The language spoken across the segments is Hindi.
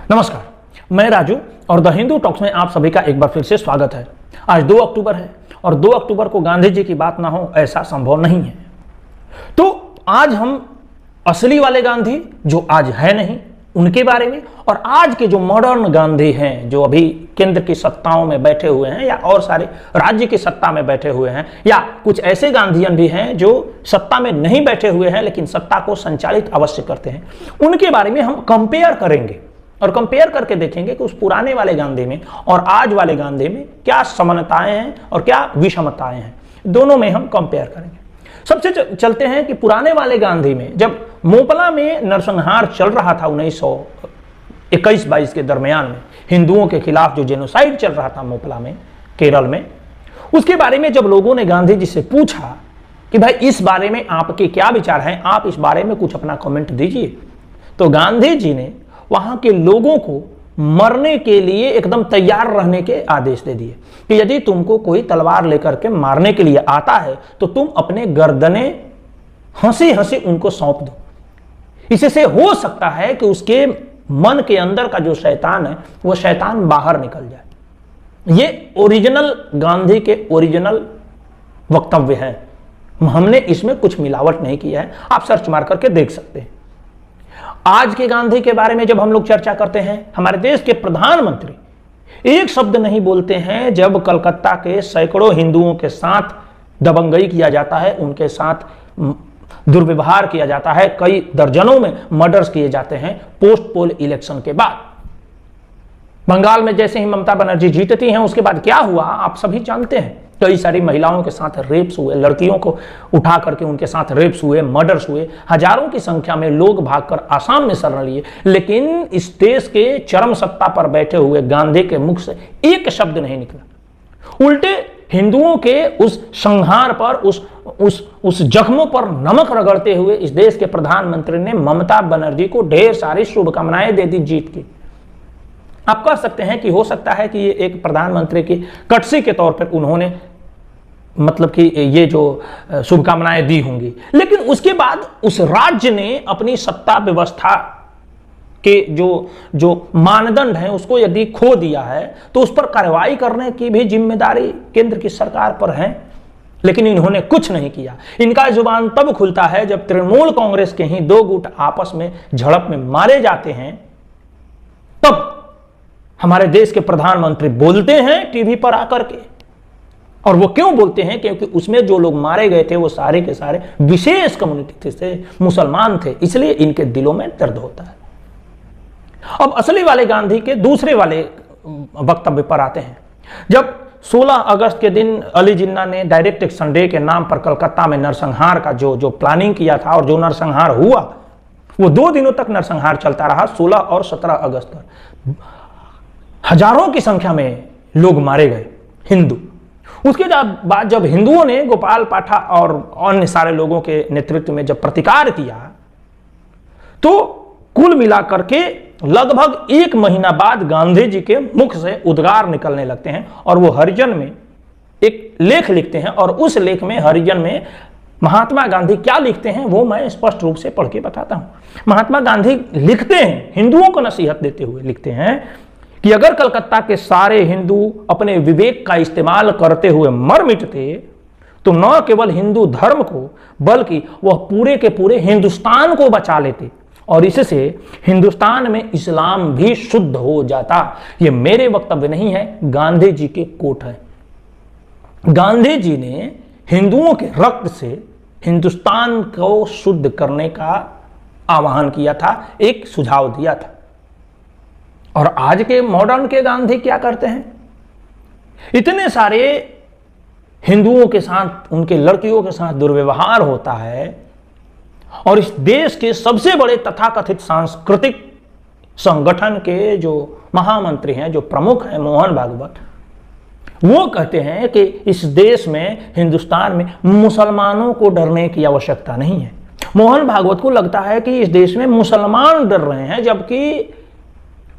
नमस्कार, मैं राजू और द हिंदू टॉक्स में आप सभी का एक बार फिर से स्वागत है। आज 2 अक्टूबर है और 2 अक्टूबर को गांधी जी की बात ना हो ऐसा संभव नहीं है। तो आज हम असली वाले गांधी जो आज है नहीं उनके बारे में और आज के जो मॉडर्न गांधी हैं जो अभी केंद्र की सत्ताओं में बैठे हुए हैं या और सारे राज्य की सत्ता में बैठे हुए हैं या कुछ ऐसे गांधीयन भी हैं जो सत्ता में नहीं बैठे हुए हैं लेकिन सत्ता को संचालित अवश्य करते हैं, उनके बारे में हम कंपेयर करेंगे और कंपेयर करके देखेंगे कि उस पुराने वाले गांधी में और आज वाले गांधी में क्या समानताएं हैं और क्या विषमताएं हैं, दोनों में हम कंपेयर करेंगे। सबसे चलते हैं कि पुराने वाले गांधी में जब मोपला में नरसंहार चल रहा था 1921-22 के दरमियान में हिंदुओं के खिलाफ जो जेनोसाइड चल रहा था मोपला में केरल में, उसके बारे में जब लोगों ने गांधी जी से पूछा कि भाई इस बारे में आपके क्या विचार हैं, आप इस बारे में कुछ अपना कमेंट दीजिए, तो गांधी जी ने वहां के लोगों को मरने के लिए एकदम तैयार रहने के आदेश दे दिए कि यदि तुमको कोई तलवार लेकर के मारने के लिए आता है तो तुम अपने गर्दने हंसी हंसी उनको सौंप दो। इससे हो सकता है कि उसके मन के अंदर का जो शैतान है वो शैतान बाहर निकल जाए। ये ओरिजिनल गांधी के ओरिजिनल वक्तव्य है, हमने इसमें कुछ मिलावट नहीं किया है, आप सर्च मार करके देख सकते हैं। आज के गांधी के बारे में जब हम लोग चर्चा करते हैं, हमारे देश के प्रधानमंत्री एक शब्द नहीं बोलते हैं जब कलकत्ता के सैकड़ों हिंदुओं के साथ दबंगई किया जाता है, उनके साथ दुर्व्यवहार किया जाता है, कई दर्जनों में मर्डर्स किए जाते हैं पोस्ट पोल इलेक्शन के बाद। बंगाल में जैसे ही ममता बनर्जी जीतती हैं उसके बाद क्या हुआ आप सभी जानते हैं, कई सारी महिलाओं के साथ रेप्स हुए, लड़कियों को उठा करके उनके साथ रेप्स हुए, मर्डर्स हुए, हजारों की संख्या में लोग भागकर आसाम में शरण लिए, लेकिन इस देश के चरम सत्ता पर बैठे हुए गांधी के मुख से एक शब्द नहीं निकला। उल्टे हिंदुओं के उस संहार पर उस जख्मों पर नमक रगड़ते हुए इस देश के प्रधानमंत्री ने ममता बनर्जी को ढेर सारी शुभकामनाएं दे दी जीत की। आप कह सकते हैं कि हो सकता है कि ये एक प्रधानमंत्री की कटसी के तौर पर उन्होंने मतलब कि ये जो शुभकामनाएं दी होंगी, लेकिन उसके बाद उस राज्य ने अपनी सत्ता व्यवस्था के जो मानदंड हैं उसको यदि खो दिया है तो उस पर कार्रवाई करने की भी जिम्मेदारी केंद्र की सरकार पर है, लेकिन इन्होंने कुछ नहीं किया। इनका जुबान तब खुलता है जब तृणमूल कांग्रेस के ही 2 गुट आपस में झड़प में मारे जाते हैं, तब हमारे देश के प्रधानमंत्री बोलते हैं टीवी पर आकर के। और वो क्यों बोलते हैं? क्योंकि उसमें जो लोग मारे गए थे वो सारे के सारे विशेष कम्युनिटी थे, मुसलमान थे, इसलिए इनके दिलों में दर्द होता है। अब असली वाले गांधी के दूसरे वाले वक्तव्य पर आते हैं। जब 16 अगस्त के दिन अली जिन्ना ने डायरेक्ट एक्शन डे के नाम पर कलकत्ता में नरसंहार का जो प्लानिंग किया था और जो नरसंहार हुआ वो 2 दिनों तक नरसंहार चलता रहा, 16 और 17 अगस्त तक हजारों की संख्या में लोग मारे गए हिंदू। उसके बाद जब हिंदुओं ने गोपाल पाठा और अन्य सारे लोगों के नेतृत्व में जब प्रतिकार किया तो कुल मिलाकर के लगभग 1 महीना बाद गांधी जी के मुख से उद्गार निकलने लगते हैं और वो हरिजन में एक लेख लिखते हैं और उस लेख में हरिजन में महात्मा गांधी क्या लिखते हैं वो मैं स्पष्ट रूप से पढ़ के बताता हूं। महात्मा गांधी लिखते हैं, हिंदुओं को नसीहत देते हुए लिखते हैं कि अगर कलकत्ता के सारे हिंदू अपने विवेक का इस्तेमाल करते हुए मर मिटते तो न केवल हिंदू धर्म को बल्कि वह पूरे के पूरे हिंदुस्तान को बचा लेते और इससे हिंदुस्तान में इस्लाम भी शुद्ध हो जाता। यह मेरे वक्तव्य नहीं है, गांधी जी के कोट है। गांधी जी ने हिंदुओं के रक्त से हिंदुस्तान को शुद्ध करने का आह्वान किया था, एक सुझाव दिया था। और आज के मॉडर्न के गांधी क्या करते हैं? इतने सारे हिंदुओं के साथ, उनके लड़कियों के साथ दुर्व्यवहार होता है और इस देश के सबसे बड़े तथाकथित सांस्कृतिक संगठन के जो महामंत्री हैं, जो प्रमुख हैं, मोहन भागवत, वो कहते हैं कि इस देश में, हिंदुस्तान में मुसलमानों को डरने की आवश्यकता नहीं है। मोहन भागवत को लगता है कि इस देश में मुसलमान डर रहे हैं, जबकि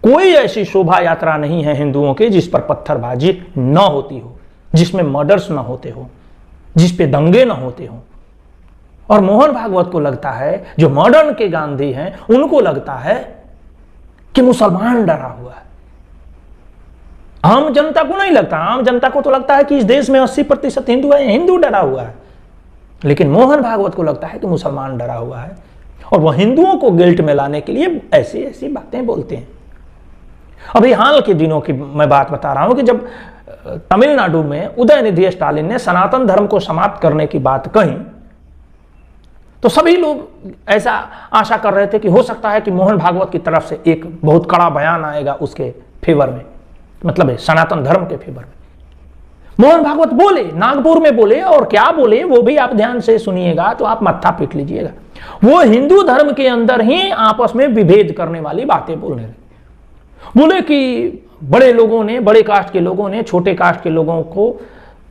कोई ऐसी शोभा यात्रा नहीं है हिंदुओं की जिस पर पत्थरबाजी न होती हो, जिसमें मर्डर्स न होते हो, जिस पे दंगे न होते हो। और मोहन भागवत को लगता है, जो मॉडर्न के गांधी हैं, उनको लगता है कि मुसलमान डरा हुआ है। आम जनता को नहीं लगता, आम जनता को तो लगता है कि इस देश में 80% हिंदू है, हिंदू डरा हुआ है। लेकिन मोहन भागवत को लगता है कि मुसलमान डरा हुआ है, और वह हिंदुओं को गिल्ट में लाने के लिए ऐसी ऐसी बातें बोलते हैं। अभी हाल के दिनों की मैं बात बता रहा हूं कि जब तमिलनाडु में उदयनिधि स्टालिन ने सनातन धर्म को समाप्त करने की बात कही, तो सभी लोग ऐसा आशा कर रहे थे कि हो सकता है कि मोहन भागवत की तरफ से एक बहुत कड़ा बयान आएगा उसके फेवर में, मतलब सनातन धर्म के फेवर में। मोहन भागवत बोले, नागपुर में बोले, और क्या बोले वो भी आप ध्यान से सुनिएगा तो आप मत्था पीट लीजिएगा। वो हिंदू धर्म के अंदर ही आपस में विभेद करने वाली बातें बोलने लगे। बोले कि बड़े लोगों ने, बड़े कास्ट के लोगों ने छोटे कास्ट के लोगों को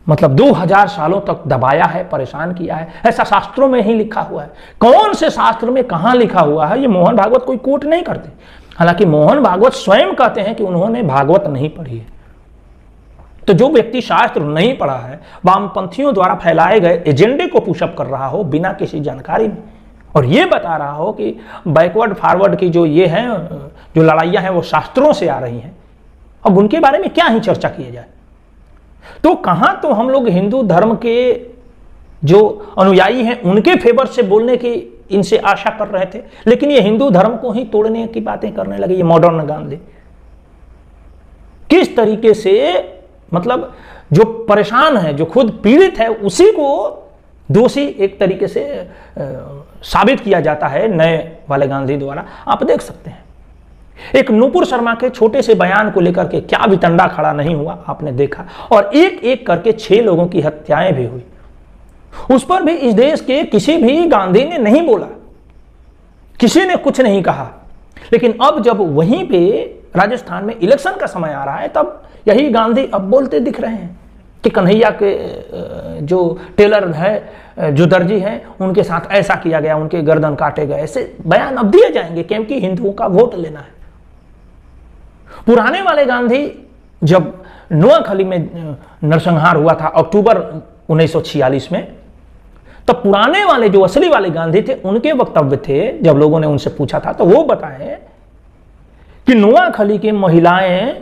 मतलब 2000 सालों तक दबाया है, परेशान किया है, ऐसा शास्त्रों में ही लिखा हुआ है। कौन से शास्त्र में कहां लिखा हुआ है, ये मोहन भागवत कोई कोट नहीं करते। हालांकि मोहन भागवत स्वयं कहते हैं कि उन्होंने भागवत नहीं पढ़ी है। तो जो व्यक्ति शास्त्र नहीं पढ़ा है, वामपंथियों द्वारा फैलाए गए एजेंडे को पुशअप कर रहा हो बिना किसी जानकारी में, और ये बता रहा हो कि बैकवर्ड फॉरवर्ड की जो ये हैं, जो लड़ाइयां हैं वो शास्त्रों से आ रही हैं, अब उनके बारे में क्या ही चर्चा किया जाए। तो कहां तो हम लोग हिंदू धर्म के जो अनुयायी हैं उनके फेवर से बोलने की इनसे आशा कर रहे थे, लेकिन ये हिंदू धर्म को ही तोड़ने की बातें करने लगे। ये मॉडर्न गांधी किस तरीके से, मतलब जो परेशान है, जो खुद पीड़ित है, उसी को दोषी एक तरीके से साबित किया जाता है नए वाले गांधी द्वारा। आप देख सकते हैं एक नुपुर शर्मा के छोटे से बयान को लेकर के क्या वितंडा खड़ा नहीं हुआ, आपने देखा, और एक एक करके 6 लोगों की हत्याएं भी हुई। उस पर भी इस देश के किसी भी गांधी ने नहीं बोला, किसी ने कुछ नहीं कहा। लेकिन अब जब वहीं पे राजस्थान में इलेक्शन का समय आ रहा है, तब यही गांधी अब बोलते दिख रहे हैं कि कन्हैया के जो टेलर है, जो दर्जी हैं, उनके साथ ऐसा किया गया, उनके गर्दन काटे गए। ऐसे बयान अब दिए जाएंगे क्योंकि हिंदुओं का वोट लेना है। पुराने वाले गांधी, जब नोआखली में नरसंहार हुआ था अक्टूबर 1946 में, तब पुराने वाले जो असली वाले गांधी थे उनके वक्तव्य थे, जब लोगों ने उनसे पूछा था तो वो बताए कि नोआखली की महिलाएं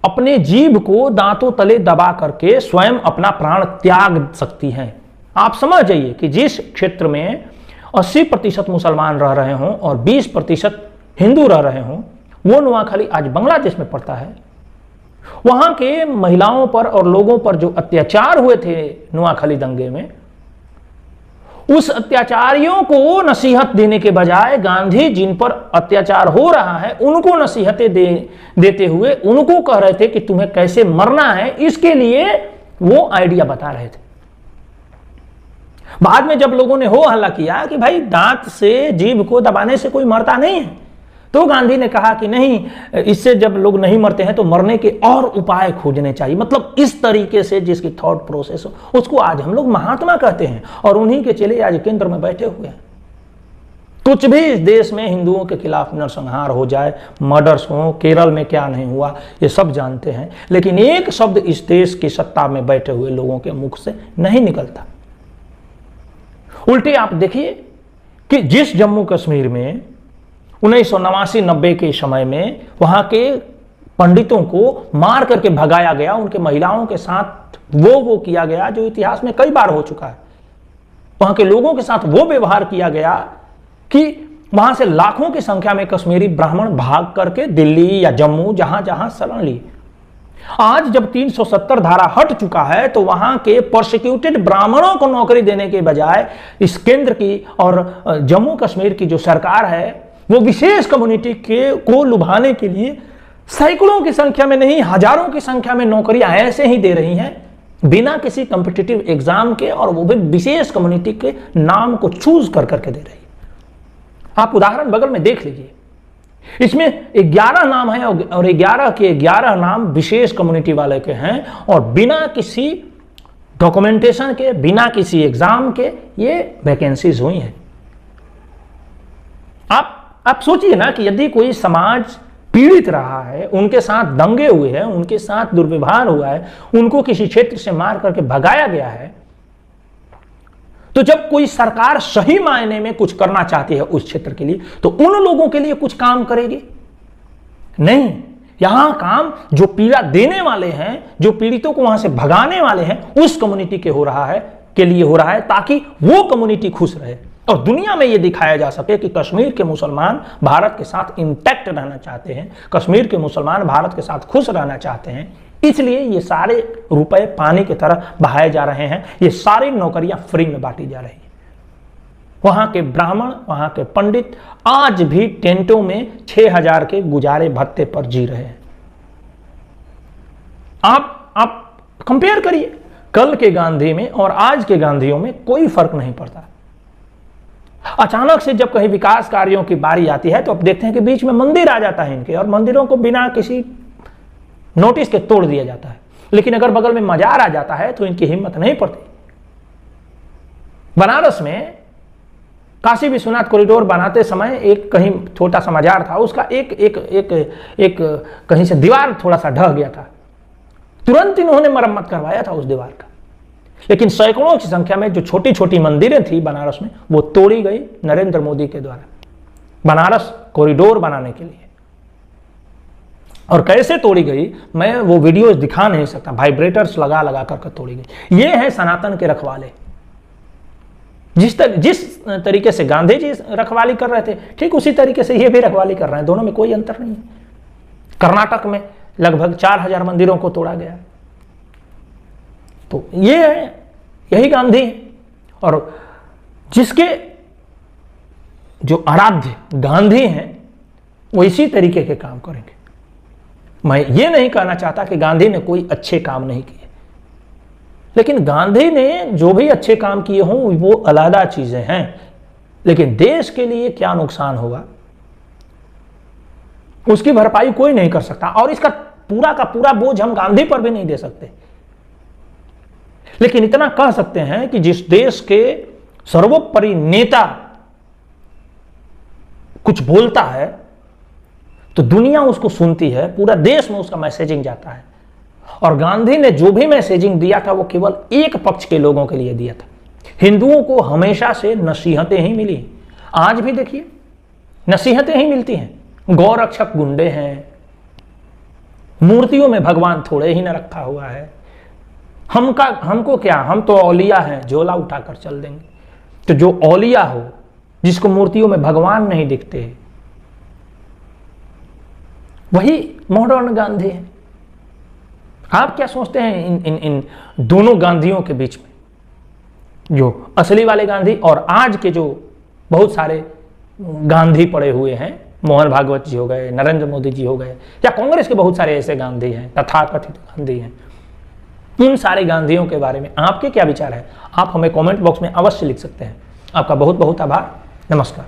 अपने जीभ को दांतों तले दबा करके स्वयं अपना प्राण त्याग सकती हैं। आप समझ जाइए कि जिस क्षेत्र में 80% मुसलमान रह रहे हों और 20% हिंदू रह रहे हों, वो नोआखली आज बांग्लादेश में पड़ता है। वहां के महिलाओं पर और लोगों पर जो अत्याचार हुए थे नोआखली दंगे में, उस अत्याचारियों को नसीहत देने के बजाय गांधी जिन पर अत्याचार हो रहा है उनको नसीहतें देते हुए उनको कह रहे थे कि तुम्हें कैसे मरना है, इसके लिए वो आइडिया बता रहे थे। बाद में जब लोगों ने हो हल्ला किया कि भाई दांत से जीभ को दबाने से कोई मरता नहीं है, तो गांधी ने कहा कि नहीं, इससे जब लोग नहीं मरते हैं तो मरने के और उपाय खोजने चाहिए। मतलब इस तरीके से जिसकी थॉट प्रोसेस हो, उसको आज हम लोग महात्मा कहते हैं, और उन्हीं के चेले आज केंद्र में बैठे हुए हैं। कुछ भी इस देश में हिंदुओं के खिलाफ नरसंहार हो जाए, मर्डर्स हो, केरल में क्या नहीं हुआ ये सब जानते हैं, लेकिन एक शब्द इस देश की सत्ता में बैठे हुए लोगों के मुख से नहीं निकलता। उल्टे आप देखिए कि जिस जम्मू कश्मीर में 1989-90 के समय में वहां के पंडितों को मार करके भगाया गया, उनके महिलाओं के साथ वो किया गया जो इतिहास में कई बार हो चुका है। वहां के लोगों के साथ वो व्यवहार किया गया कि वहां से लाखों की संख्या में कश्मीरी ब्राह्मण भाग करके दिल्ली या जम्मू जहां जहां शरण लिए। आज जब 370 धारा हट चुका है तो वहां के प्रोसिक्यूटेड ब्राह्मणों को नौकरी देने के बजाय इस केंद्र की और जम्मू कश्मीर की जो सरकार है वो विशेष कम्युनिटी को लुभाने के लिए सैकड़ों की संख्या में नहीं, हजारों की संख्या में नौकरियां ऐसे ही दे रही हैं बिना किसी कॉम्पिटिटिव एग्जाम के, और वो भी विशेष कम्युनिटी के नाम को चूज कर करके दे रही है। आप उदाहरण बगल में देख लीजिए, इसमें 11 नाम है और 11 के 11 नाम विशेष कम्युनिटी वाले के हैं, और बिना किसी डॉक्यूमेंटेशन के, बिना किसी एग्जाम के ये वैकेंसीज हुई हैं। आप सोचिए ना कि यदि कोई समाज पीड़ित रहा है, उनके साथ दंगे हुए हैं, उनके साथ दुर्व्यवहार हुआ है, उनको किसी क्षेत्र से मार करके भगाया गया है, तो जब कोई सरकार सही मायने में कुछ करना चाहती है उस क्षेत्र के लिए तो उन लोगों के लिए कुछ काम करेगी। नहीं, यहां काम जो पीड़ा देने वाले हैं, जो पीड़ितों को वहां से भगाने वाले हैं, उस कम्युनिटी के लिए हो रहा है, ताकि वो कम्युनिटी खुश रहे और दुनिया में ये दिखाया जा सके कि कश्मीर के मुसलमान भारत के साथ इंटैक्ट रहना चाहते हैं, कश्मीर के मुसलमान भारत के साथ खुश रहना चाहते हैं। इसलिए ये सारे रुपए पानी की तरह बहाए जा रहे हैं, ये सारी नौकरियां फ्री में बांटी जा रही हैं। वहां के ब्राह्मण, वहां के पंडित आज भी टेंटों में 6,000 के गुजारे भत्ते पर जी रहे हैं। आप कंपेयर करिए, कल के गांधी में और आज के गांधियों में कोई फर्क नहीं पड़ता। अचानक से जब कहीं विकास कार्यों की बारी आती है तो आप देखते हैं कि बीच में मंदिर आ जाता है इनके, और मंदिरों को बिना किसी नोटिस के तोड़ दिया जाता है। लेकिन अगर बगल में मजार आ जाता है तो इनकी हिम्मत नहीं पड़ती। बनारस में काशी विश्वनाथ कॉरिडोर बनाते समय एक कहीं छोटा सा मजार था, उसका एक कहीं से दीवार थोड़ा सा ढह गया था, तुरंत इन्होंने मरम्मत करवाया था उस दीवार का। लेकिन सैकड़ों की संख्या में जो छोटी छोटी मंदिरें थी बनारस में, वो तोड़ी गई नरेंद्र मोदी के द्वारा बनारस कॉरिडोर बनाने के लिए। और कैसे तोड़ी गई मैं वो वीडियोस दिखा नहीं सकता, वाइब्रेटर्स लगा लगा कर तोड़ी गई। ये है सनातन के रखवाले। जिस तरीके से गांधी जी रखवाली कर रहे थे, ठीक उसी तरीके से ये भी रखवाली कर रहे हैं। दोनों में कोई अंतर नहीं है। कर्नाटक में लगभग 4,000 मंदिरों को तोड़ा गया। तो ये है, यही गांधी है। और जिसके जो आराध्य गांधी हैं वो इसी तरीके के काम करेंगे। मैं ये नहीं कहना चाहता कि गांधी ने कोई अच्छे काम नहीं किए, लेकिन गांधी ने जो भी अच्छे काम किए हों वो अलग चीजें हैं। लेकिन देश के लिए क्या नुकसान होगा उसकी भरपाई कोई नहीं कर सकता, और इसका पूरा का पूरा बोझ हम गांधी पर भी नहीं दे सकते। लेकिन इतना कह सकते हैं कि जिस देश के सर्वोपरि नेता कुछ बोलता है तो दुनिया उसको सुनती है, पूरा देश में उसका मैसेजिंग जाता है। और गांधी ने जो भी मैसेजिंग दिया था वो केवल एक पक्ष के लोगों के लिए दिया था। हिंदुओं को हमेशा से नसीहतें ही मिली, आज भी देखिए नसीहतें ही मिलती हैं। गौरक्षक गुंडे हैं, मूर्तियों में भगवान थोड़े ही न रखा हुआ है, हमको क्या, हम तो औलिया हैं, झोला उठाकर चल देंगे। तो जो औलिया हो, जिसको मूर्तियों में भगवान नहीं दिखते, वही मॉडर्न गांधी है। आप क्या सोचते हैं इन दोनों गांधियों के बीच में, जो असली वाले गांधी और आज के जो बहुत सारे गांधी पड़े हुए हैं, मोहन भागवत जी हो गए, नरेंद्र मोदी जी हो गए, या कांग्रेस के बहुत सारे ऐसे गांधी हैं, तथाकथित गांधी हैं, उन सारे गांधियों के बारे में आपके क्या विचार है? आप हमें कमेंट बॉक्स में अवश्य लिख सकते हैं। आपका बहुत बहुत आभार। नमस्कार।